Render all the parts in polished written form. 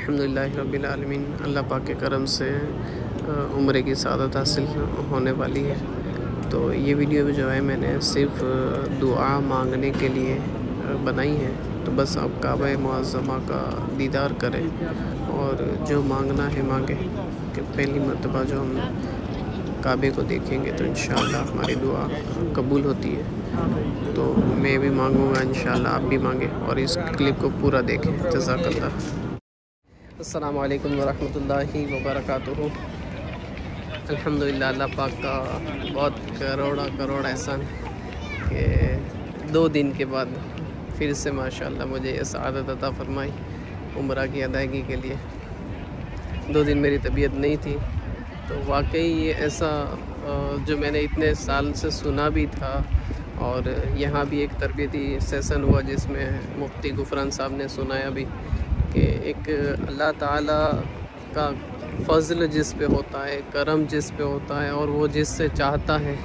अल्हम्दुलिल्लाह रब्बिल आलमीन। अल्लाह पाक के करम से उम्र की सआदत हासिल होने वाली है। तो ये वीडियो जो है मैंने सिर्फ़ दुआ मांगने के लिए बनाई है। तो बस आप काबा मुअज़्ज़मा का दीदार करें और जो मांगना है मांगे कि पहली मर्तबा जो हम काबे को देखेंगे तो इंशाअल्लाह हमारी दुआ कबूल होती है। तो मैं भी मांगूँगा, इंशाअल्लाह आप भी मांगें और इस क्लिप को पूरा देखें। जज़ाकल्लाह। अस्सलामु अलैकुम वरहमतुल्लाहि वबरकातुहू। अल्हम्दुलिल्लाह, अल्लाह पाक का बहुत करोड़ एहसान कि 2 दिन के बाद फिर से माशाअल्लाह मुझे ये सआदत अता फ़रमाई उम्रा की अदायगी के लिए। 2 दिन मेरी तबीयत नहीं थी, तो वाकई ये ऐसा जो मैंने इतने साल से सुना भी था और यहाँ भी एक तरबियती सेशन हुआ जिसमें मुफ्ती गुफरान साहब ने सुनाया भी कि एक अल्लाह ताला का फ़ज़ल जिस पे होता है, करम जिस पे होता है और वो जिससे चाहता है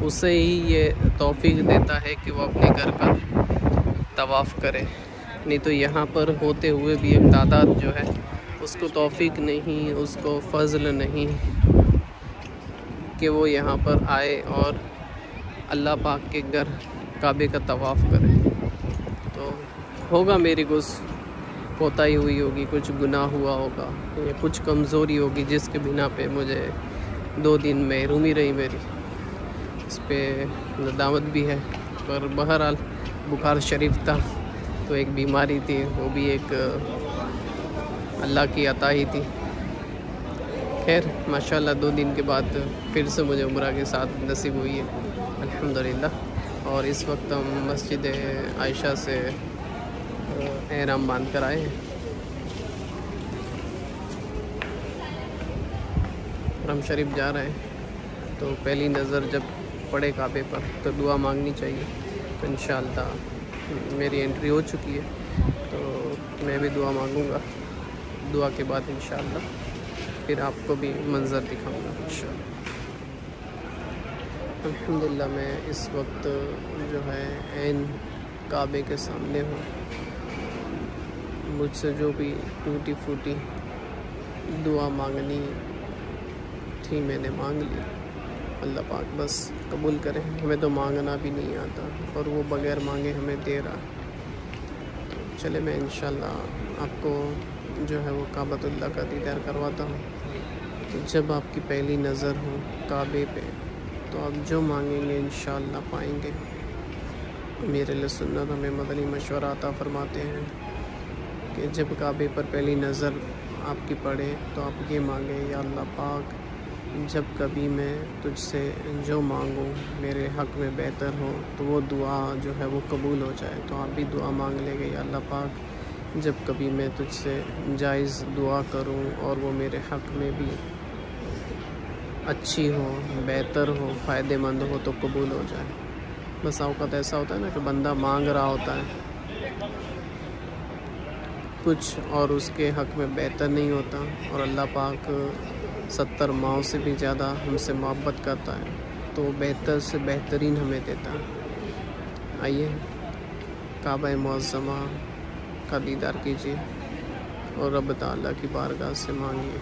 उसे ही ये तौफ़ीक देता है कि वो अपने घर का तवाफ़ करे। नहीं तो यहाँ पर होते हुए भी एक तादाद जो है उसको तौफ़ीक नहीं, उसको फ़ज़ल नहीं कि वो यहाँ पर आए और अल्लाह पाक के घर काबे का तवाफ़ करे। तो होगा मेरी कुछ कोताही हुई होगी, कुछ गुनाह हुआ होगा या कुछ कमज़ोरी होगी जिसके बिना पे मुझे 2 दिन महरूमी रही मेरी। इस पर नदामत भी है, पर बहरहाल बुखार शरीफ था तो एक बीमारी थी, वो भी एक अल्लाह की अता ही थी। खैर माशाअल्लाह 2 दिन के बाद फिर से मुझे उम्रा के साथ नसीब हुई है अल्हम्दुलिल्लाह। और इस वक्त हम मस्जिद आयशा से एहराम बांध कर आए हैं। हरम शरीफ जा रहे हैं, तो पहली नज़र जब पड़े काबे पर तो दुआ मांगनी चाहिए। तो इंशाअल्लाह मेरी एंट्री हो चुकी है, तो मैं भी दुआ मांगूंगा। दुआ के बाद इंशाअल्लाह फिर आपको भी मंज़र दिखाऊंगा इंशाअल्लाह। अल्हम्दुलिल्लाह मैं इस वक्त जो है ऐन काबे के सामने हूँ। मुझसे जो भी टूटी फूटी दुआ मांगनी थी मैंने मांग ली। अल्लाह पाक बस कबूल करे। हमें तो मांगना भी नहीं आता और वो बग़ैर मांगे हमें दे रहा। तो चले मैं इंशाअल्लाह आपको जो है वो काबतुल्लाह का दीदार करवाता हूँ। तो जब आपकी पहली नज़र हो काबे पे तो आप जो मांगेंगे इंशाअल्लाह पाएंगे। मेरे सुन्नत हमें मदनी मशवरा अता फ़रमाते हैं कि जब काबे पर पहली नज़र आपकी पड़े तो आप ये मांगे, या अल्लाह पाक जब कभी मैं तुझसे जो मांगूँ मेरे हक़ में बेहतर हो तो वो दुआ जो है वो कबूल हो जाए। तो आप भी दुआ मांग लेंगे, या अल्लाह पाक जब कभी मैं तुझसे जायज़ दुआ करूँ और वो मेरे हक़ में भी अच्छी हो, बेहतर हो, फ़ायदेमंद हो तो कबूल हो जाए। बस औक़ात ऐसा होता है ना कि बंदा मांग रहा होता है कुछ और उसके हक़ में बेहतर नहीं होता, और अल्लाह पाक 70 माओं से भी ज़्यादा हमसे मोहब्बत करता है तो बेहतर से बेहतरीन हमें देता है। आइए काबा मुअज़्ज़मा का दीदार कीजिए और रब ताला की बारगाह से मांगिए।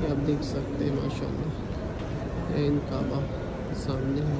आप देख सकते हैं माशाअल्लाह ऐन काबा सामने है।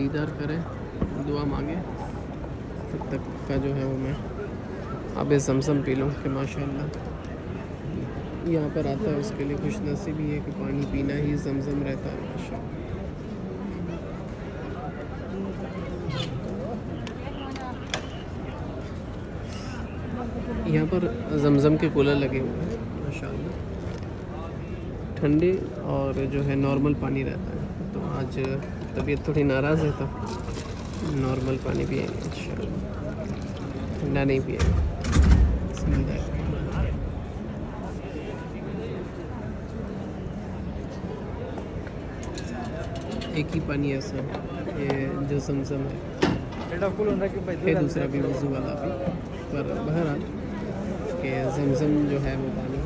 दीदार करें, दुआ मांगे। तब तक का जो है वो मैं आबे ज़मज़म पी लूँ कि माशाअल्लाह यहाँ पर आता है उसके लिए खुश नसीबी है कि पानी पीना ही ज़मज़म रहता है माशाअल्लाह। यहाँ पर ज़मज़म के कूलर लगे हुए हैं माशाअल्लाह, ठंडे और जो है नॉर्मल पानी रहता है। तो आज तबीयत थोड़ी नाराज़ है तो नॉर्मल पानी पिएंगे इंशाअल्लाह, ठंडा नहीं पिएंगे। एक ही पानी ऐसा है ये जो ज़मज़म है, दूसरा भी वज़ू वाला भी, पर बहरहाल कि ज़मज़म जो है वो पानी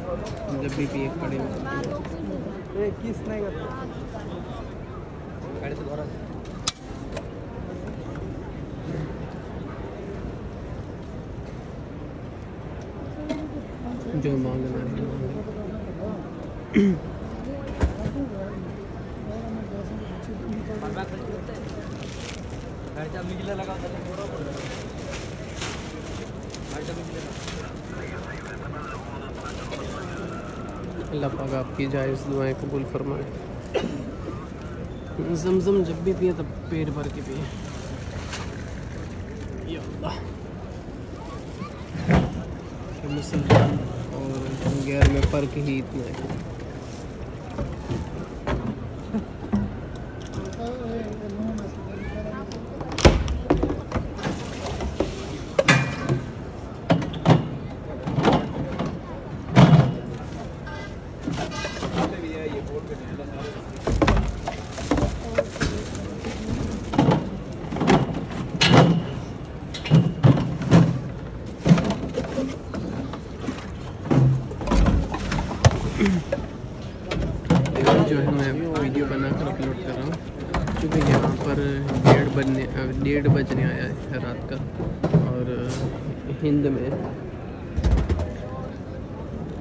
जब भी पिए पड़े जो मांगना है अल्लाह पाक आपकी जायज़ दुआएं कबूल फरमाए। ज़मज़म जब भी पिए तब पेट भर के पिए। या अल्लाह, मुसलमान और गैर में फ़र्क ही इतना है। जो है मैं वीडियो बनाकर अपलोड कर रहा हूँ क्योंकि यहाँ पर 1:30 बजने आया है रात का, और हिंद में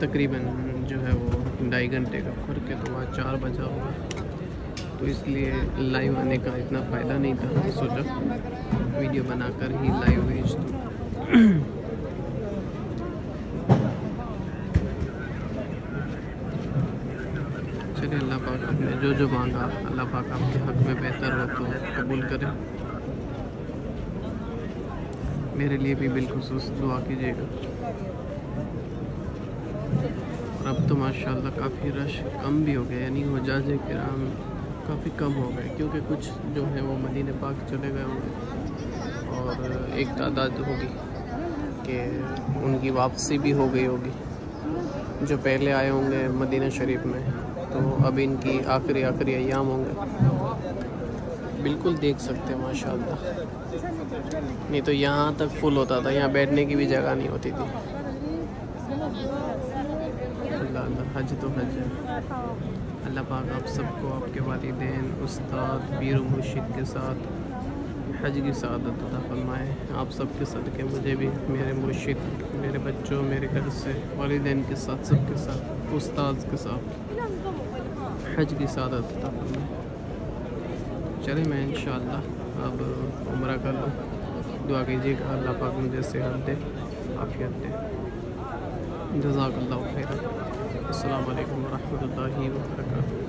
तकरीबन जो है वो 2.5 घंटे का फ़र्क है, तो वहाँ 4 बजा होगा। तो इसलिए लाइव आने का इतना फ़ायदा नहीं था, सोचा वीडियो बनाकर ही लाइव भेज दूँ। चलिए, अल्लाह पाक आपने जो मांगा, अल्लाह पाक आपके हक़ में बेहतर हो तो कबूल करें। मेरे लिए भी बिलखुसूस दुआ कीजिएगा। और अब तो माशाअल्लाह काफ़ी रश कम भी हो गया, यानी हुज्जाज किराम काफ़ी कम हो गए, क्योंकि कुछ जो है वो मदीने पाक चले गए होंगे और एक तादाद होगी कि उनकी वापसी भी हो गई होगी। जो पहले आए होंगे मदीना शरीफ में, तो अब इनकी आखिरी अय्याम होंगे। बिल्कुल देख सकते हैं माशाअल्लाह, नहीं तो यहाँ तक फुल होता था, यहाँ बैठने की भी जगह नहीं होती थी। अल्लाह, हज तो हज है। अल्लाह पाक आप सबको, आपके वालिदैन, उस्ताद, पीर व मुर्शिद के साथ हज की सआदत अता फरमाए। आप सबके सदक़े मुझे भी, मेरे मुर्शिद, मेरे बच्चों, मेरे घर से वालिदैन के साथ, सबके साथ, उस्ताद के साथ हज की सआदत अता फरमाए। चले, मैं इंशाअल्लाह अब उम्रा कर लूँ। दुआ कीजिएगा अल्लाह पाक मुझे सेहत दे, आफियत दे। जज़ाकल्लाहु खैरन। अस्सलामु अलैकुम व रहमतुल्लाहि व बरकातुहू।